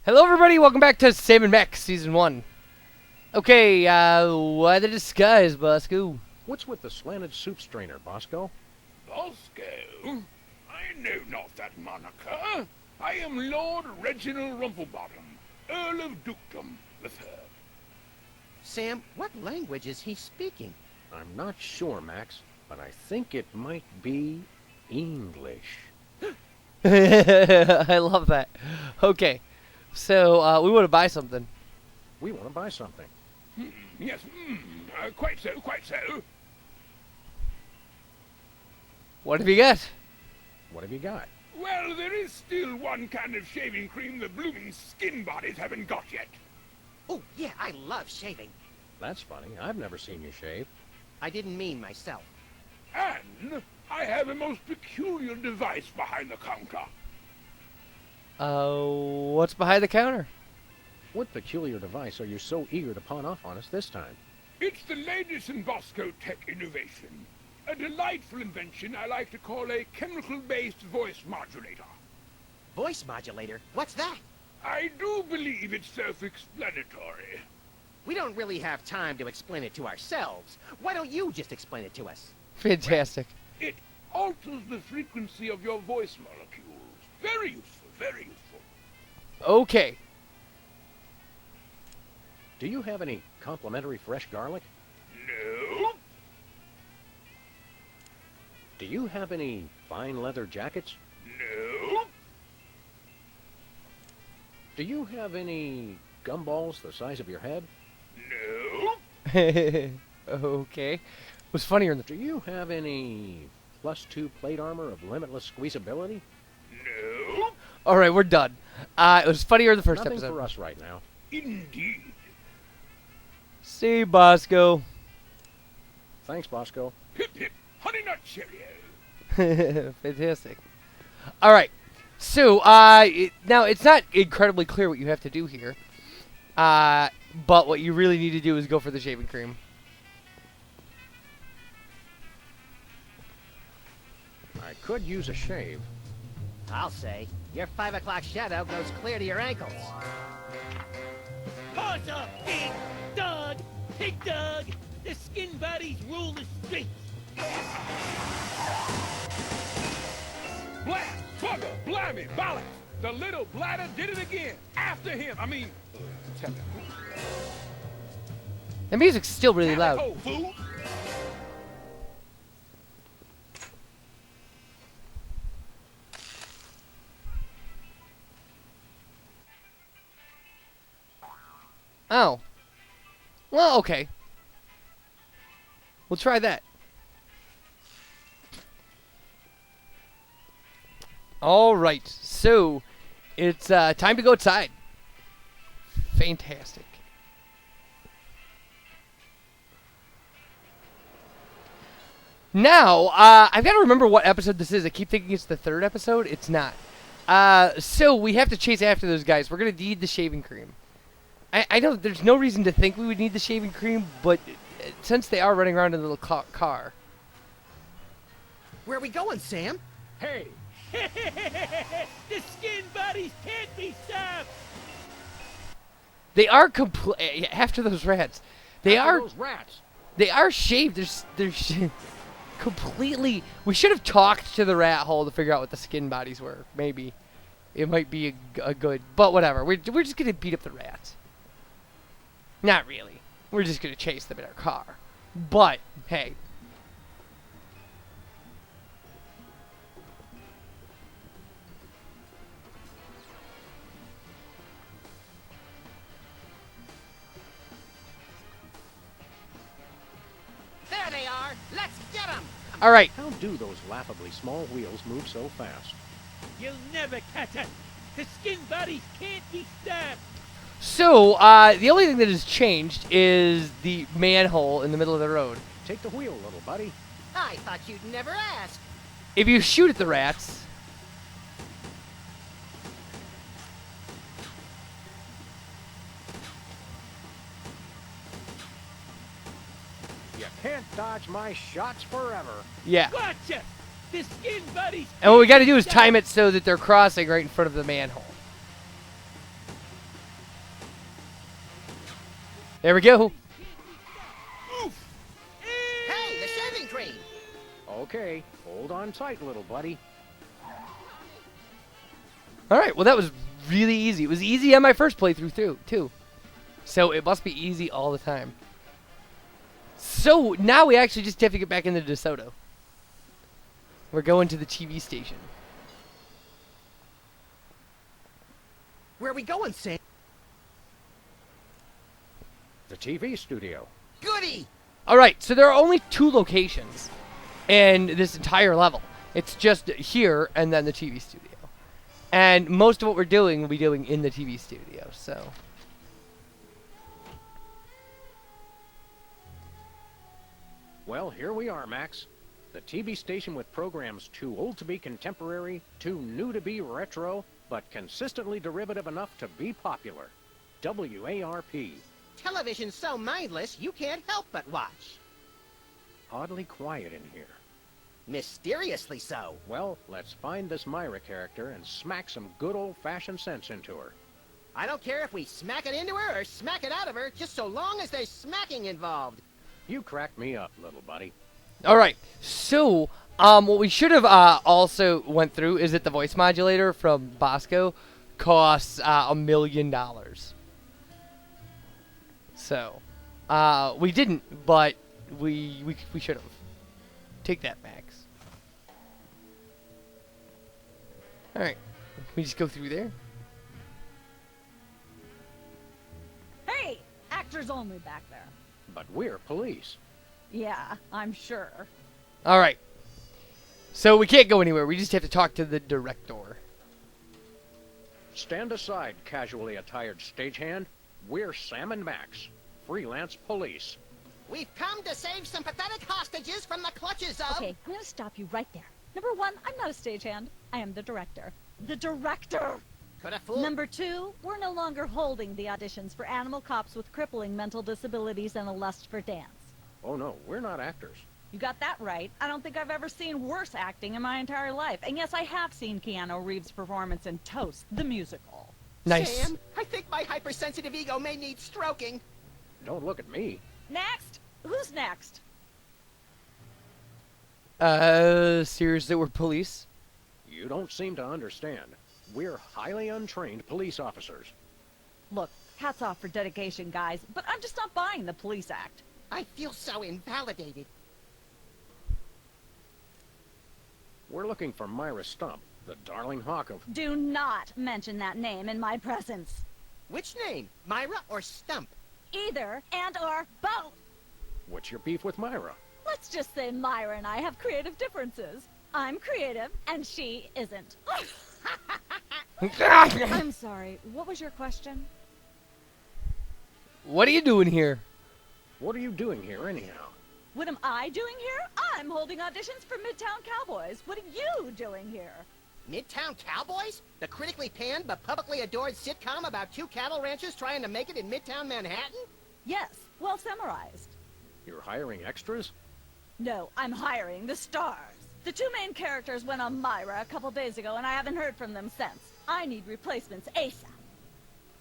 Hello, everybody. Welcome back to Sam and Mech Season 1. Okay, why the disguise, Bosco? What's with the slanted soup strainer, Bosco? Bosco? I know not that moniker. I am Lord Reginald Rumplebottom, Earl of Dukedom the Third. Sam, what language is he speaking? I'm not sure, Max, but I think it might be English. I love that. Okay, so we want to buy something. We want to buy something. Yes, quite so, quite so. What have you got? What have you got? Well, there is still one kind of shaving cream the blooming skin bodies haven't got yet. Oh, yeah, I love shaving. That's funny. I've never seen you shave. I didn't mean myself. And I have a most peculiar device behind the counter. What's behind the counter? What peculiar device are you so eager to pawn off on us this time? It's the latest in Bosco tech innovation. A delightful invention I like to call a chemical-based voice modulator. Voice modulator? What's that? I do believe it's self-explanatory. We don't really have time to explain it to ourselves. Why don't you just explain it to us? Fantastic. It alters the frequency of your voice molecules. Very useful, very useful. Okay. Do you have any complimentary fresh garlic? No. Do you have any fine leather jackets? No. Do you have any gumballs the size of your head? No. Okay. What's funnier in the... Do you have any +2 plate armor of limitless squeezability? No. All right, we're done. It was funnier in the first Nothing episode. for us right now. Indeed. See, Bosco. Thanks, Bosco. Hip hip, honey nut Cheerio. Fantastic. All right. So, now it's not incredibly clear what you have to do here. But what you really need to do is go for the shaving cream. I could use a shave. I'll say. Your 5 o'clock shadow goes clear to your ankles. Paws up, big dog! Big dog! The skin bodies rule the streets! Blast, bugger, blimey, bollocks. The little bladder did it again. After him. Tell me. The music's still really loud. Oh, fool. Oh. Well, okay. We'll try that. All right. So, it's time to go outside. Fantastic. Now, I've got to remember what episode this is. I keep thinking it's the 3rd episode. It's not. So, we have to chase after those guys. We're going to need the shaving cream. I know there's no reason to think we would need the shaving cream, but since they are running around in a little car. Where are we going, Sam? Hey! The skin bodies can't be stopped! They are after those rats. They After are those rats. They are shaved. They're completely. We should have talked to the rat hole to figure out what the skin bodies were. Maybe it might be a good. But whatever. We're just gonna beat up the rats. Not really. We're just gonna chase them in our car. But hey. There they are! Let's get them! All right. How do those laughably small wheels move so fast? You'll never catch us! The skin bodies can't be stopped! So the only thing that has changed is the manhole in the middle of the road. Take the wheel, little buddy. I thought you'd never ask. If you shoot at the rats. You can't dodge my shots forever. Yeah. Gotcha! The skin buddies. And what we got to do is time it so that they're crossing right in front of the manhole. There we go. Hey, the shaving cream! Okay, hold on tight, little buddy. All right. Well, that was really easy. It was easy on my first playthrough too. So it must be easy all the time. So now we actually just have to get back into DeSoto. We're going to the TV station. Where are we going, Sam? The TV studio. Goody! All right. So there are only 2 locations in this entire level. It's just here and then the TV studio. And most of what we're doing will be doing in the TV studio. So. Well, here we are, Max. The TV station with programs too old to be contemporary, too new to be retro, but consistently derivative enough to be popular. WARP. Television's so mindless, you can't help but watch. Oddly quiet in here. Mysteriously so. Well, let's find this Myra character and smack some good old-fashioned sense into her. I don't care if we smack it into her or smack it out of her, just so long as there's smacking involved. You cracked me up, little buddy. All right. So, what we should have also went through is that the voice modulator from Bosco costs $1 million. So, we didn't, but we should have. Take that, Max. All right. We just go through there. Hey, actors only back there. But we're police. Yeah, I'm sure. All right. So we can't go anywhere. We just have to talk to the director. Stand aside, casually attired stagehand. We're Sam and Max, freelance police. We've come to save some pathetic hostages from the clutches of... Okay, I'm gonna stop you right there. Number 1, I'm not a stagehand. I am the director. The director! Could have fooled... Number 2, we're no longer holding the auditions for animal cops with crippling mental disabilities and a lust for dance. Oh no, we're not actors. You got that right. I don't think I've ever seen worse acting in my entire life. And yes, I have seen Keanu Reeves' performance in Toast, the musical. Nice. Sam, I think my hypersensitive ego may need stroking. Don't look at me. Next! Who's next? Seriously, we're police? You don't seem to understand. We're highly untrained police officers. Look, hats off for dedication, guys, but I'm just not buying the police act. I feel so invalidated. We're looking for Myra Stump, the darling hawk of... Do not mention that name in my presence. Which name, Myra or Stump? Either and or both. What's your beef with Myra? Let's just say Myra and I have creative differences. I'm creative, and she isn't. I'm sorry, what was your question? What are you doing here? What are you doing here, anyhow? What am I doing here? I'm holding auditions for Midtown Cowboys. What are you doing here? Midtown Cowboys? The critically panned but publicly adored sitcom about 2 cattle ranchers trying to make it in Midtown Manhattan? Yes, well summarized. You're hiring extras? No, I'm hiring the stars. The 2 main characters went on Myra a couple days ago, and I haven't heard from them since. I need replacements ASAP.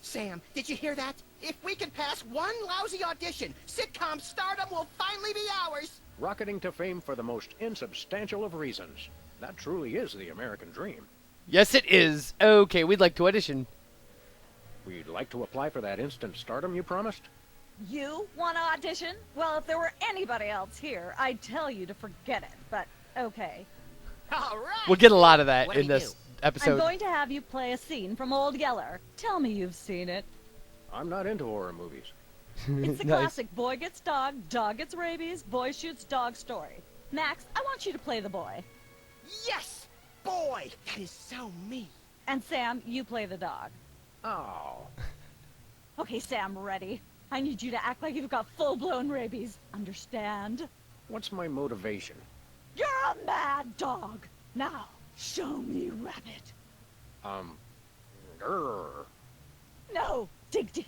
Sam, did you hear that? If we can pass one lousy audition, sitcom stardom will finally be ours! Rocketing to fame for the most insubstantial of reasons. That truly is the American dream. Yes, it is. Okay, we'd like to audition. We'd like to apply for that instant stardom you promised? You want to audition? Well, if there were anybody else here, I'd tell you to forget it, but okay. All right! We'll get a lot of that What do in we this do? episode. I'm going to have you play a scene from Old Yeller. Tell me you've seen it. I'm not into horror movies. It's the Nice. classic boy gets dog gets rabies, boy shoots dog story. Max, I want you to play the boy. Yes! Boy, that is so me. And Sam, you play the dog. Oh. Okay, Sam, ready? I need you to act like you've got full-blown rabies. Understand? What's my motivation? You're a mad dog. Now, show me rabbit. Grr. No, dig deep.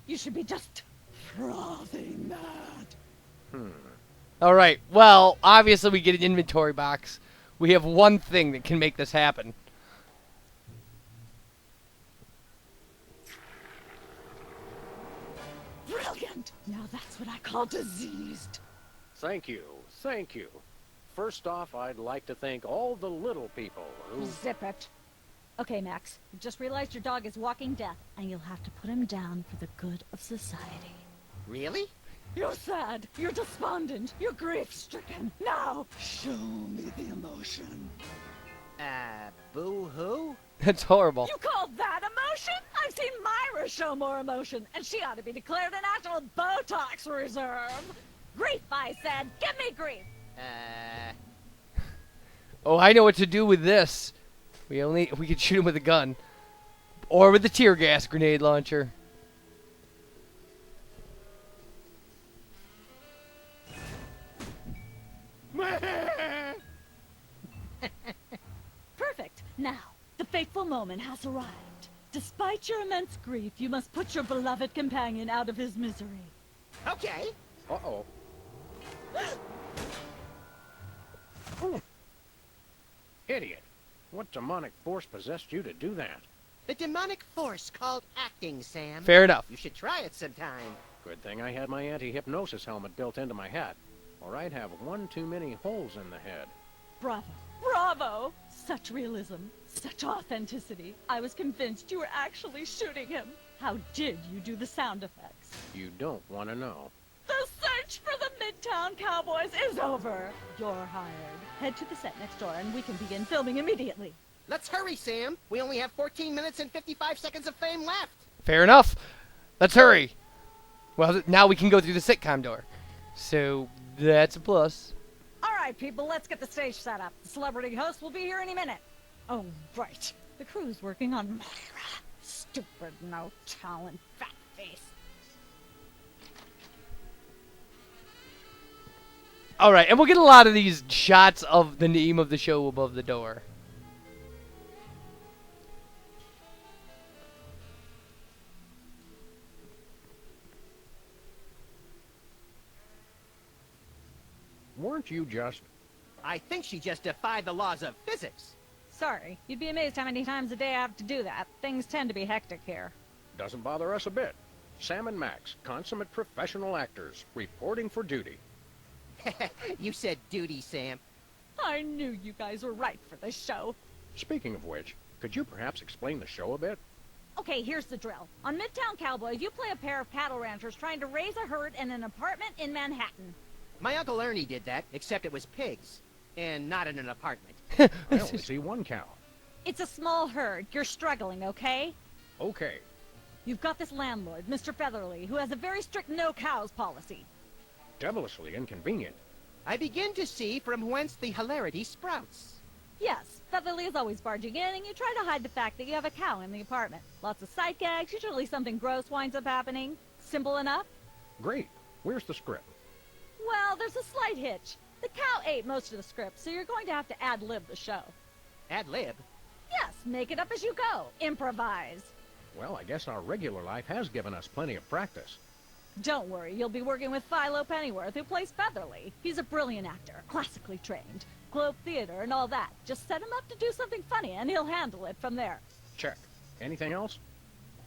You should be just frothing mad. All right. Well, obviously we get an inventory box. We have one thing that can make this happen. Brilliant. Now that's what I call diseased. Thank you, thank you. First off, I'd like to thank all the little people who... Zip it. Okay, Max. I've just realized your dog is walking death, and you'll have to put him down for the good of society. Really? You're sad. You're despondent. You're grief-stricken. Now, show me the emotion. Boo-hoo? That's horrible. You call that emotion? I've seen Myra show more emotion, and she ought to be declared a national Botox reserve. Grief, I said. Give me grief. Oh, I know what to do with this. We could shoot him with a gun. Or with the tear gas grenade launcher. Perfect. Now, the fateful moment has arrived. Despite your immense grief, you must put your beloved companion out of his misery. Okay. Uh-oh. Idiot. What demonic force possessed you to do that? The demonic force called acting, Sam. Fair enough. You should try it sometime. Good thing I had my anti-hypnosis helmet built into my head, or I'd have one too many holes in the head. Bravo. Bravo! Such realism. Such authenticity. I was convinced you were actually shooting him. How did you do the sound effects? You don't want to know. The search for the Midtown Cowboys is over. You're hired. Head to the set next door and we can begin filming immediately. Let's hurry, Sam. We only have 14 minutes and 55 seconds of fame left. Fair enough. Let's hurry. Well, now we can go through the sitcom door. So, that's a plus. All right, people, let's get the stage set up. The celebrity host will be here any minute. Oh, right. The crew's working on Myra. Stupid, no talent, fat face. Alright, and we'll get a lot of these shots of the name of the show above the door. Weren't you just... I think she just defied the laws of physics. Sorry, you'd be amazed how many times a day I have to do that. Things tend to be hectic here. Doesn't bother us a bit. Sam and Max, consummate professional actors, reporting for duty. You said duty, Sam. I knew you guys were right for this show. Speaking of which, could you perhaps explain the show a bit? Okay, here's the drill. On Midtown Cowboys, you play a pair of cattle ranchers trying to raise a herd in an apartment in Manhattan. My Uncle Ernie did that, except it was pigs. And not in an apartment. I only see one cow. It's a small herd. You're struggling, okay? Okay. You've got this landlord, Mr. Featherly, who has a very strict no cows policy. Devilishly inconvenient. I begin to see from whence the hilarity sprouts. Yes, Featherly is always barging in, and you try to hide the fact that you have a cow in the apartment. Lots of sight gags, usually something gross winds up happening. Simple enough? Great. Where's the script? Well, there's a slight hitch. The cow ate most of the script, so you're going to have to ad-lib the show. Ad-lib? Yes, make it up as you go. Improvise. Well, I guess our regular life has given us plenty of practice. Don't worry, you'll be working with Philo Pennyworth, who plays Featherly. He's a brilliant actor, classically trained, Globe Theater and all that. Just set him up to do something funny, and he'll handle it from there. Check. Anything else?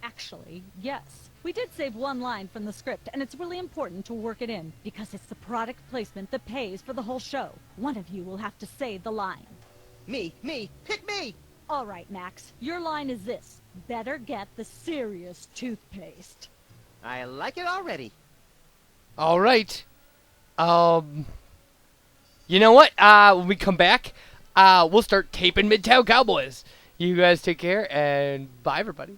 Actually, yes. We did save one line from the script, and it's really important to work it in, because it's the product placement that pays for the whole show. One of you will have to say the line. Me, pick me! All right, Max, your line is this. Better get the serious toothpaste. I like it already. Alright. You know what? When we come back, we'll start taping Midtown Cowboys. You guys take care, and bye, everybody.